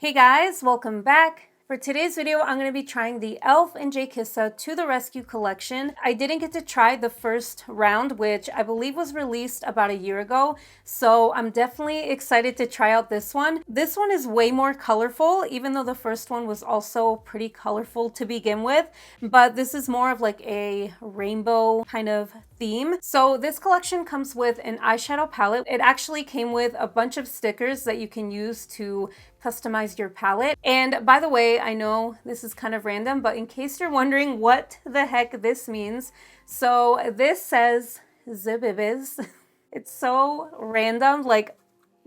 Hey guys, welcome back. For today's video, I'm going to be trying the E.L.F. and Jkissa To The Rescue collection. I didn't get to try the first round, which I believe was released about a year ago, so I'm definitely excited to try out this one. This one is way more colorful, even though the first one was also pretty colorful to begin with, but this is more of like a rainbow kind of theme. So this collection comes with an eyeshadow palette. It actually came with a bunch of stickers that you can use to customize your palette. And by the way, I know this is kind of random, but in case you're wondering what the heck this means, so this says Zibibis. It's so random, like,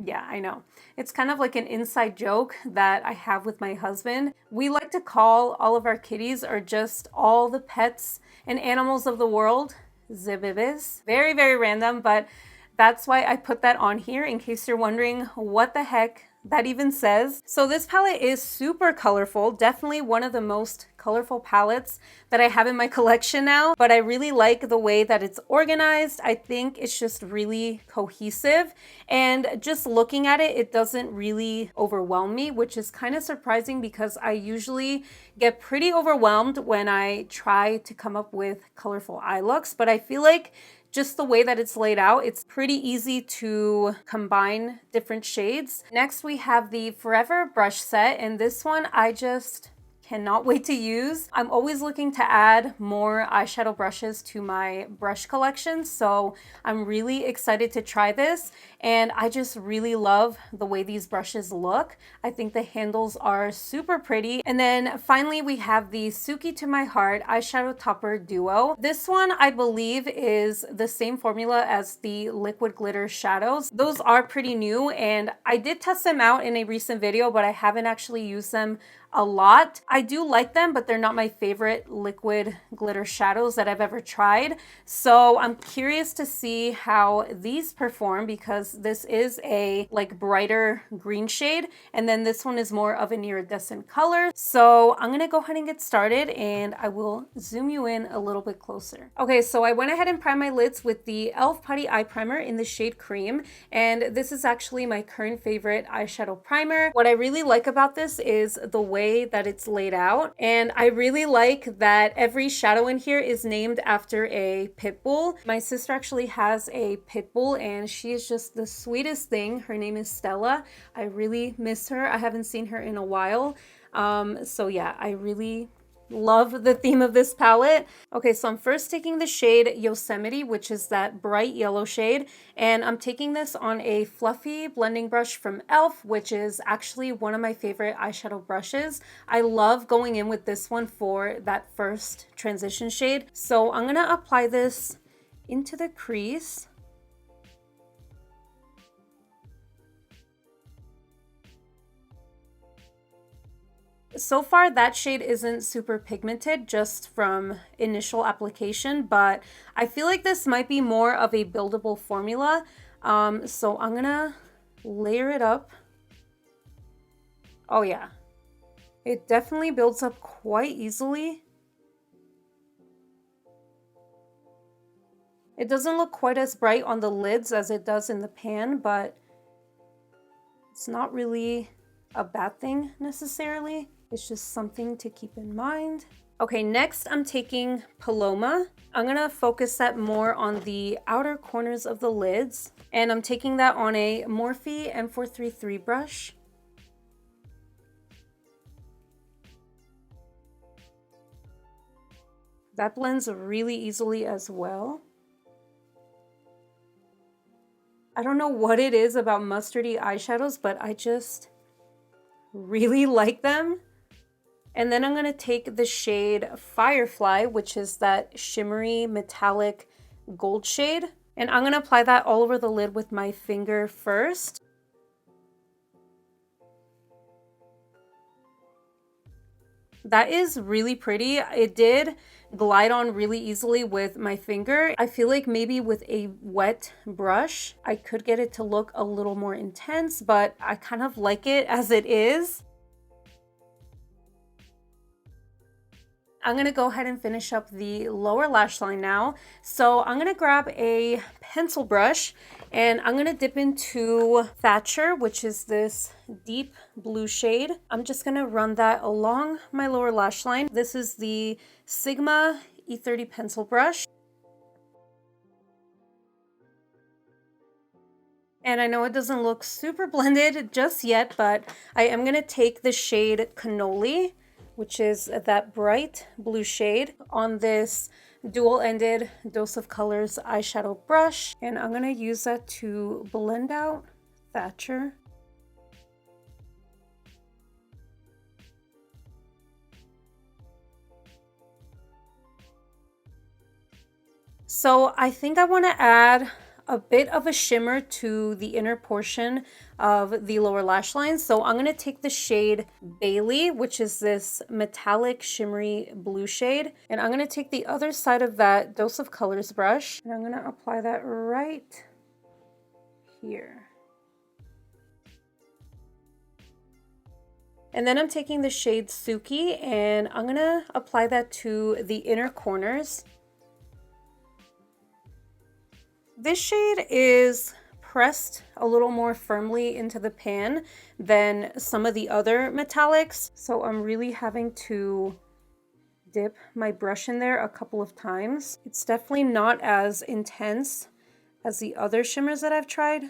yeah, I know. It's kind of like an inside joke that I have with my husband. We like to call all of our kitties, or just all the pets and animals of the world, Zibibis. Very, very random, but that's why I put that on here in case you're wondering what the heck that even says. So this palette is super colorful, definitely one of the most colorful palettes that I have in my collection now, but I really like the way that it's organized. I think it's just really cohesive, and just looking at it, it doesn't really overwhelm me, which is kind of surprising because I usually get pretty overwhelmed when I try to come up with colorful eye looks, but I feel like just the way that it's laid out, it's pretty easy to combine different shades. Next, we have the Forever brush set, and this one I just cannot wait to use. I'm always looking to add more eyeshadow brushes to my brush collection, so I'm really excited to try this, and I just really love the way these brushes look. I think the handles are super pretty. And then finally we have the Tsuki To My Heart eyeshadow topper duo. This one I believe is the same formula as the liquid glitter shadows. Those are pretty new, and I did test them out in a recent video, but I haven't actually used them a lot. I do like them, but they're not my favorite liquid glitter shadows that I've ever tried. So I'm curious to see how these perform, because this is a like brighter green shade, and then this one is more of an iridescent color. So I'm gonna go ahead and get started, and I will zoom you in a little bit closer. Okay, so I went ahead and primed my lids with the E.L.F. Putty Eye Primer in the shade Cream, and this is actually my current favorite eyeshadow primer. What I really like about this is the way that it's laid out, and I really like that every shadow in here is named after a pit bull. My sister actually has a pit bull, and she is just the sweetest thing. Her name is Stella. I really miss her. I haven't seen her in a while. So yeah, I really love the theme of this palette. Okay, so I'm first taking the shade Yosemite, which is that bright yellow shade, and I'm taking this on a fluffy blending brush from E.L.F., which is actually one of my favorite eyeshadow brushes. I love going in with this one for that first transition shade. So I'm gonna apply this into the crease. So far, that shade isn't super pigmented just from initial application, but I feel like this might be more of a buildable formula. So I'm gonna layer it up. Oh yeah, it definitely builds up quite easily. It doesn't look quite as bright on the lids as it does in the pan, but it's not really a bad thing necessarily. It's just something to keep in mind. Okay, next I'm taking Paloma. I'm gonna focus that more on the outer corners of the lids, and I'm taking that on a Morphe M433 brush. That blends really easily as well. I don't know what it is about mustardy eyeshadows, but I just really like them. And then I'm going to take the shade Firefly, which is that shimmery metallic gold shade, and I'm going to apply that all over the lid with my finger first. That is really pretty. It did glide on really easily with my finger. I feel like maybe with a wet brush, I could get it to look a little more intense, but I kind of like it as it is. I'm gonna go ahead and finish up the lower lash line now. So I'm gonna grab a pencil brush and I'm gonna dip into Thatcher, which is this deep blue shade. I'm just gonna run that along my lower lash line. This is the Sigma E30 pencil brush. And I know it doesn't look super blended just yet, but I am gonna take the shade Cannoli, which is that bright blue shade, on this dual-ended Dose of Colors eyeshadow brush. And I'm gonna use that to blend out Thatcher. So I think I wanna add a bit of a shimmer to the inner portion of the lower lash line. So I'm going to take the shade Bailey, which is this metallic shimmery blue shade. And I'm going to take the other side of that Dose of Colors brush. And I'm going to apply that right here. And then I'm taking the shade Tsuki and I'm going to apply that to the inner corners. This shade is pressed a little more firmly into the pan than some of the other metallics, so I'm really having to dip my brush in there a couple of times. It's definitely not as intense as the other shimmers that I've tried.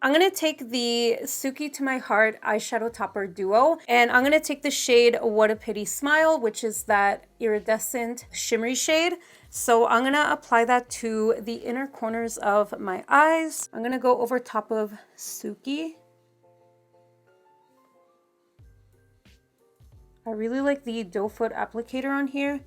I'm going to take the Tsuki to My Heart eyeshadow topper duo, and I'm going to take the shade What a Pity Smile, which is that iridescent shimmery shade. So I'm going to apply that to the inner corners of my eyes. I'm going to go over top of Tsuki. I really like the doe foot applicator on here.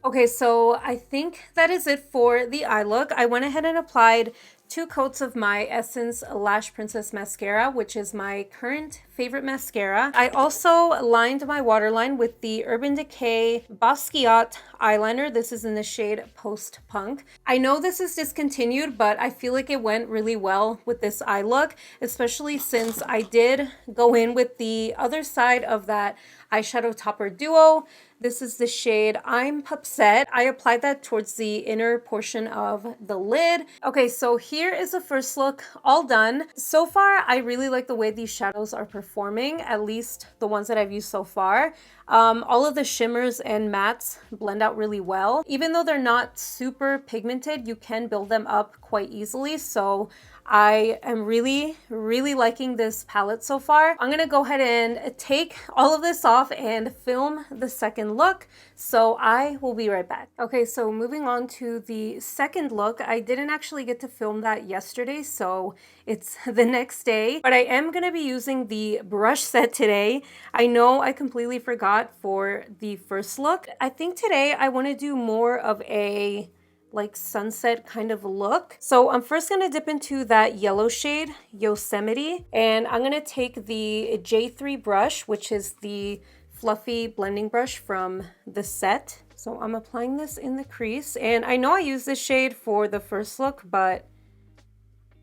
Okay, so I think that is it for the eye look. I went ahead and applied 2 coats of my Essence Lash Princess Mascara, which is my current favorite mascara. I also lined my waterline with the Urban Decay Basquiat eyeliner. This is in the shade Post Punk. I know this is discontinued, but I feel like it went really well with this eye look, especially since I did go in with the other side of that eyeshadow topper duo. This is the shade I'm Upset. I applied that towards the inner portion of the lid. Okay, so here is the first look all done. So far, I really like the way these shadows are performing, at least the ones that I've used so far. All of the shimmers and mattes blend out really well. Even though they're not super pigmented, you can build them up quite easily. So I am really liking this palette so far. I'm gonna go ahead and take all of this off and film the second look. So I will be right back. Okay, so moving on to the second look. I didn't actually get to film that yesterday, so it's the next day. But I am gonna be using the brush set today. I know I completely forgot for the first look. I think today I wanna do more of a like sunset kind of look. So I'm first going to dip into that yellow shade, Yosemite, and I'm going to take the J3 brush, which is the fluffy blending brush from the set. So I'm applying this in the crease, and I know I used this shade for the first look, but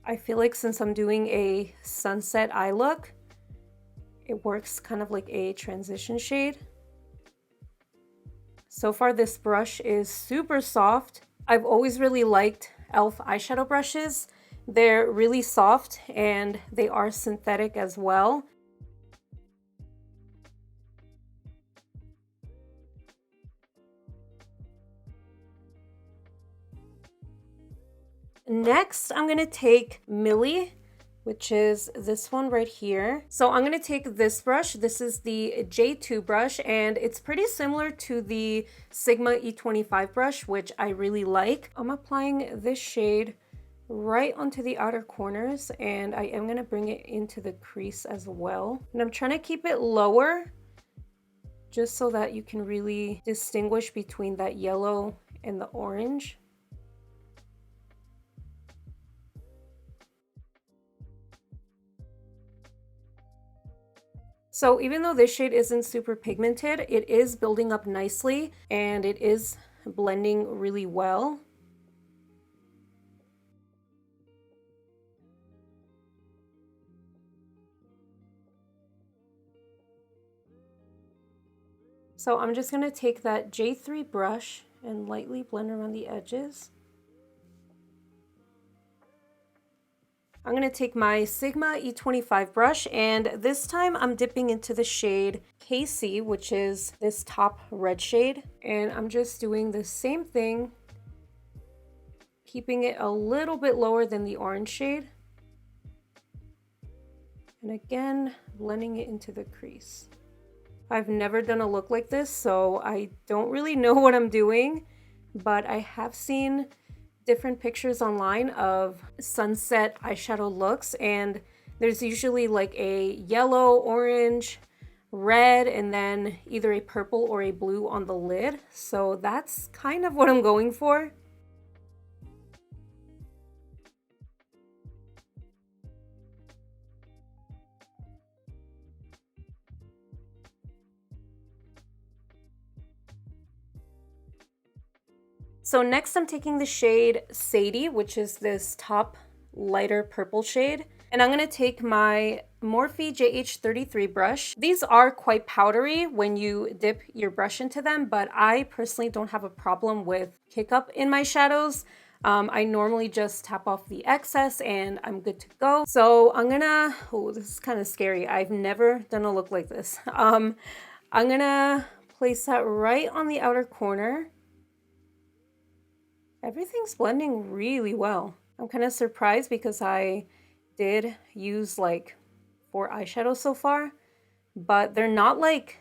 I feel like since I'm doing a sunset eye look, it works kind of like a transition shade. So far this brush is super soft. I've always really liked E.L.F eyeshadow brushes. They're really soft and they are synthetic as well. Next, I'm going to take Millie, which is this one right here. So I'm going to take this brush. This is the J2 brush, and it's pretty similar to the Sigma E25 brush, which I really like. I'm applying this shade right onto the outer corners, and I am going to bring it into the crease as well. And I'm trying to keep it lower just so that you can really distinguish between that yellow and the orange. So even though this shade isn't super pigmented, it is building up nicely and it is blending really well. So I'm just gonna take that J3 brush and lightly blend around the edges. I'm going to take my Sigma E25 brush, and this time I'm dipping into the shade KC, which is this top red shade. And I'm just doing the same thing, keeping it a little bit lower than the orange shade. And again, blending it into the crease. I've never done a look like this, so I don't really know what I'm doing, but I have seen different pictures online of sunset eyeshadow looks, and there's usually like a yellow, orange, red, and then either a purple or a blue on the lid. So that's kind of what I'm going for. So next I'm taking the shade Sadie, which is this top lighter purple shade. And I'm gonna take my Morphe JH33 brush. These are quite powdery when you dip your brush into them, but I personally don't have a problem with kick up in my shadows. I normally just tap off the excess and I'm good to go. So I'm gonna, oh, this is kind of scary. I've never done a look like this. I'm gonna place that right on the outer corner. Everything's blending really well. I'm kind of surprised because I did use like 4 eyeshadows so far, but they're not like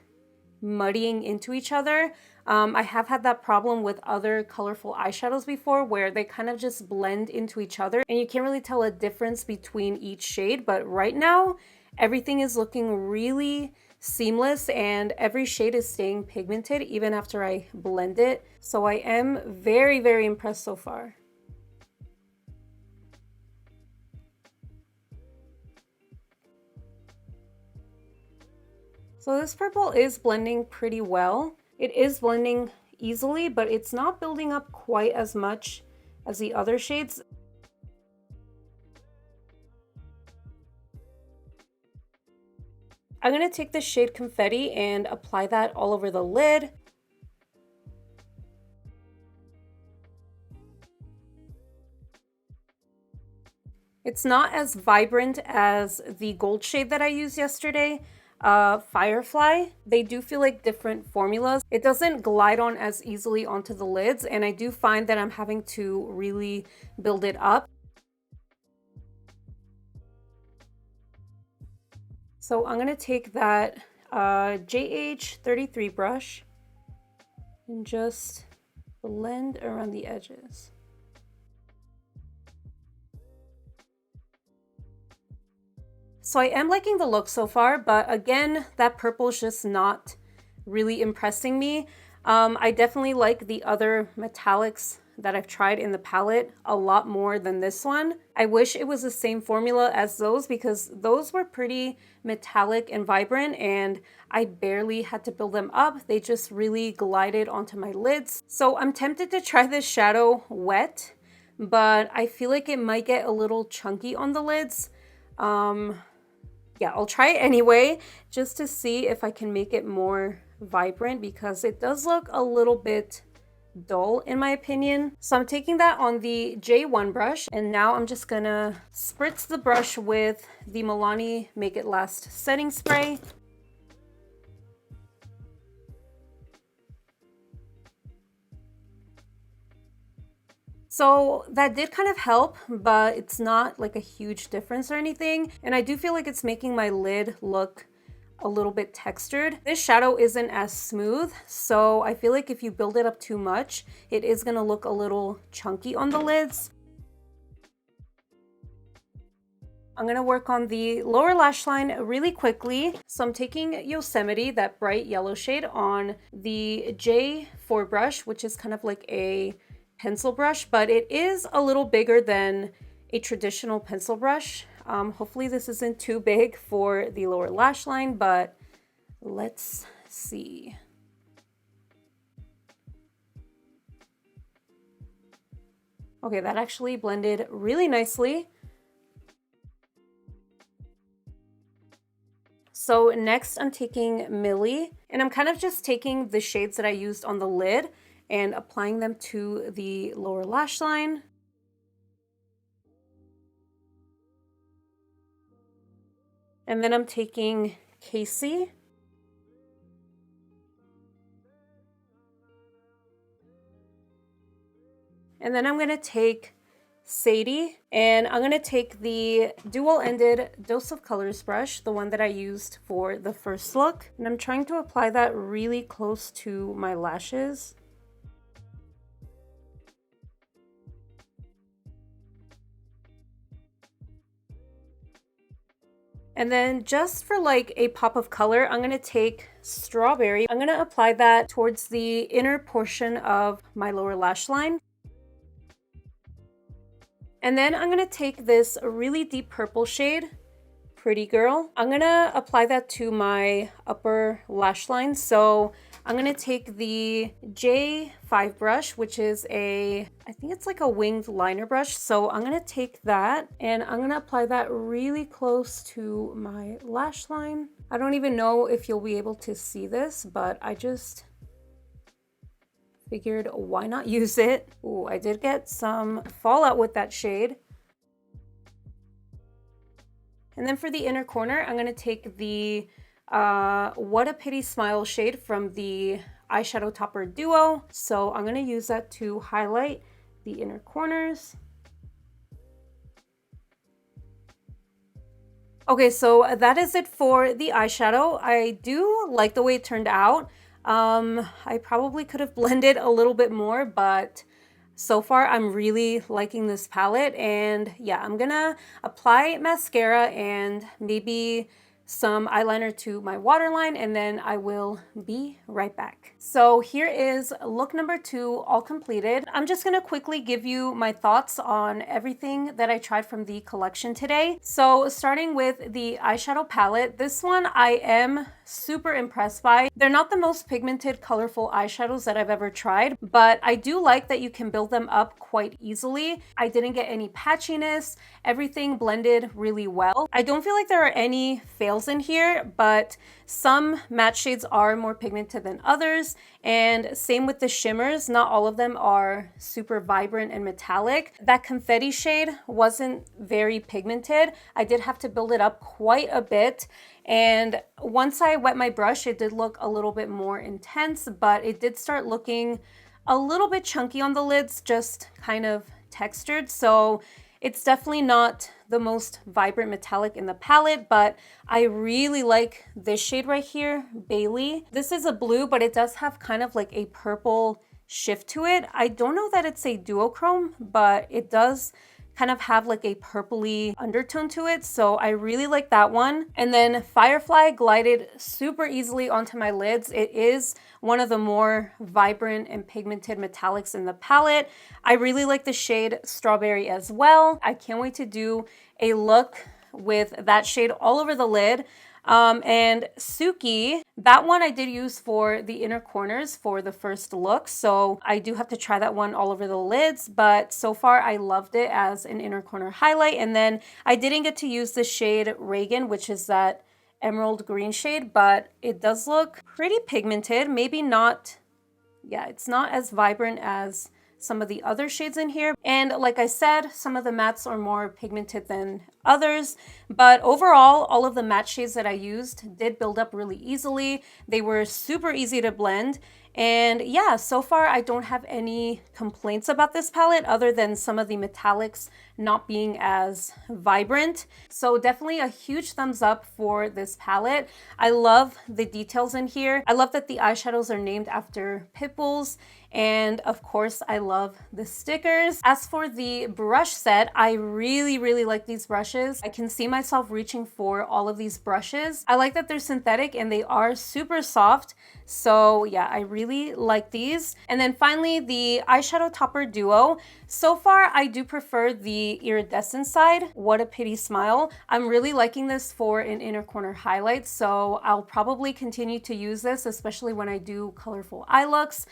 muddying into each other. I have had that problem with other colorful eyeshadows before where they kind of just blend into each other and you can't really tell a difference between each shade, but right now everything is looking really seamless and every shade is staying pigmented even after I blend it. So I am very, very impressed so far. So this purple is blending pretty well. It is blending easily, but it's not building up quite as much as the other shades. I'm going to take the shade Confetti and apply that all over the lid. It's not as vibrant as the gold shade that I used yesterday, Firefly. They do feel like different formulas. It doesn't glide on as easily onto the lids, and I do find that I'm having to really build it up. So I'm gonna take that JH33 brush and just blend around the edges. So I am liking the look so far, but again, that purple is just not really impressing me. I definitely like the other metallics that I've tried in the palette a lot more than this one. I wish it was the same formula as those because those were pretty metallic and vibrant and I barely had to build them up. They just really glided onto my lids. So I'm tempted to try this shadow wet, but I feel like it might get a little chunky on the lids. Yeah, I'll try it anyway, just to see if I can make it more vibrant because it does look a little bit dull in my opinion. So I'm taking that on the J1 brush and now I'm just gonna spritz the brush with the Milani Make It Last setting spray. So that did kind of help, but it's not like a huge difference or anything. And I do feel like it's making my lid look a little bit textured. This shadow isn't as smooth, so I feel like if you build it up too much, it is gonna look a little chunky on the lids. I'm gonna work on the lower lash line really quickly. So I'm taking Yosemite, that bright yellow shade, on the J4 brush, which is kind of like a pencil brush, but it is a little bigger than a traditional pencil brush. Hopefully this isn't too big for the lower lash line, but let's see. Okay, that actually blended really nicely. So next I'm taking Millie, and I'm kind of just taking the shades that I used on the lid and applying them to the lower lash line. And then I'm taking Casey. And then I'm going to take Sadie, and I'm going to take the dual-ended Dose of Colors brush, the one that I used for the first look. And I'm trying to apply that really close to my lashes. And then just for like a pop of color, I'm going to take Strawberry. I'm going to apply that towards the inner portion of my lower lash line. And then I'm going to take this really deep purple shade, Pretty Girl. I'm going to apply that to my upper lash line. So I'm going to take the J5 brush, which is I think it's like a winged liner brush. So I'm going to take that and I'm going to apply that really close to my lash line. I don't even know if you'll be able to see this, but I just figured why not use it. Ooh, I did get some fallout with that shade. And then for the inner corner, I'm going to take the What a Pity Smile shade from the Eyeshadow Topper Duo. So I'm going to use that to highlight the inner corners. Okay, so that is it for the eyeshadow. I do like the way it turned out. I probably could have blended a little bit more, but so far I'm really liking this palette. And yeah, I'm gonna apply mascara and maybe some eyeliner to my waterline, and then I will be right back. So here is look number 2 all completed. I'm just gonna quickly give you my thoughts on everything that I tried from the collection today. So starting with the eyeshadow palette, this one I am super impressed by. They're not the most pigmented, colorful eyeshadows that I've ever tried, but I do like that you can build them up quite easily. I didn't get any patchiness. Everything blended really well. I don't feel like there are any fails in here, but some matte shades are more pigmented than others, and same with the shimmers. Not all of them are super vibrant and metallic. That confetti shade wasn't very pigmented. I did have to build it up quite a bit, and once I wet my brush, it did look a little bit more intense, but it did start looking a little bit chunky on the lids, just kind of textured. So it's definitely not the most vibrant metallic in the palette, but I really like this shade right here, Bailey. This is a blue, but it does have kind of like a purple shift to it. I don't know that it's a duochrome, but it does kind of have like a purpley undertone to it. So I really like that one. And then Firefly glided super easily onto my lids. It is one of the more vibrant and pigmented metallics in the palette. I really like the shade Strawberry as well. I can't wait to do a look with that shade all over the lid. And Tsuki, that one I did use for the inner corners for the first look, so I do have to try that one all over the lids, but so far I loved it as an inner corner highlight. And then I didn't get to use the shade Reagan, which is that emerald green shade, but it does look pretty pigmented. Maybe not, yeah, it's not as vibrant as some of the other shades in here. And like I said, some of the mattes are more pigmented than others, but overall, all of the matte shades that I used did build up really easily. They were super easy to blend. And yeah, so far I don't have any complaints about this palette other than some of the metallics not being as vibrant. So definitely a huge thumbs up for this palette. I love the details in here. I love that the eyeshadows are named after pit bulls. And of course, I love the stickers. As for the brush set, I really like these brushes. I can see myself reaching for all of these brushes. I like that they're synthetic and they are super soft. So yeah, I really like these. And then finally, the Eyeshadow Topper Duo. So far, I do prefer the iridescent side. What a Pity Smile. I'm really liking this for an inner corner highlight. So I'll probably continue to use this, especially when I do colorful eye looks.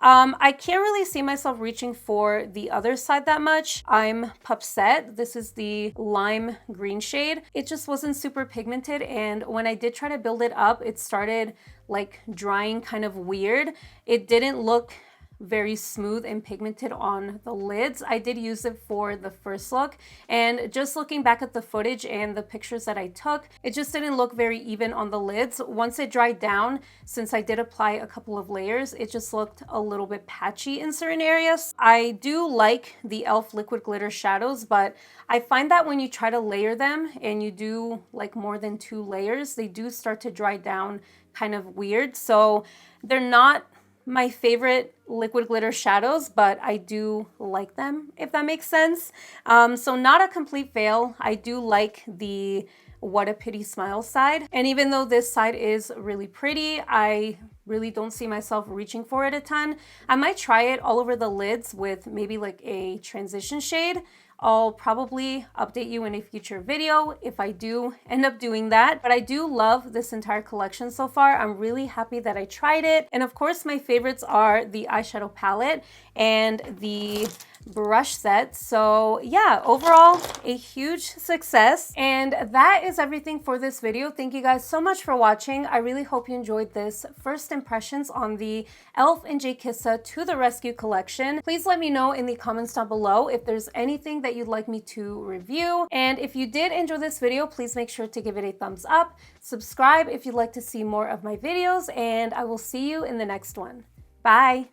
I can't really see myself reaching for the other side that much. I'm Pupset. This is the lime green shade. It just wasn't super pigmented, and when I did try to build it up, it started like drying kind of weird. It didn't look very smooth and pigmented on the lids. I did use it for the first look, and just looking back at the footage and the pictures that I took, it just didn't look very even on the lids. Once it dried down, since I did apply a couple of layers, it just looked a little bit patchy in certain areas. I do like the E.L.F. liquid glitter shadows, but I find that when you try to layer them and you do like more than 2 layers, they do start to dry down kind of weird. So they're not my favorite liquid glitter shadows, but I do like them, if that makes sense. So not a complete fail. I do like the What a Pity Smile side. And even though this side is really pretty, I really don't see myself reaching for it a ton. I might try it all over the lids with maybe like a transition shade. I'll probably update you in a future video if I do end up doing that. But I do love this entire collection so far. I'm really happy that I tried it. And of course, my favorites are the eyeshadow palette and the brush set. So yeah, overall a huge success. And that is everything for this video. Thank you guys so much for watching. I really hope you enjoyed this first impressions on the E.L.F. and Jkissa to the Rescue collection. Please let me know in the comments down below if there's anything that you'd like me to review. And if you did enjoy this video, please make sure to give it a thumbs up, subscribe if you'd like to see more of my videos, and I will see you in the next one. Bye.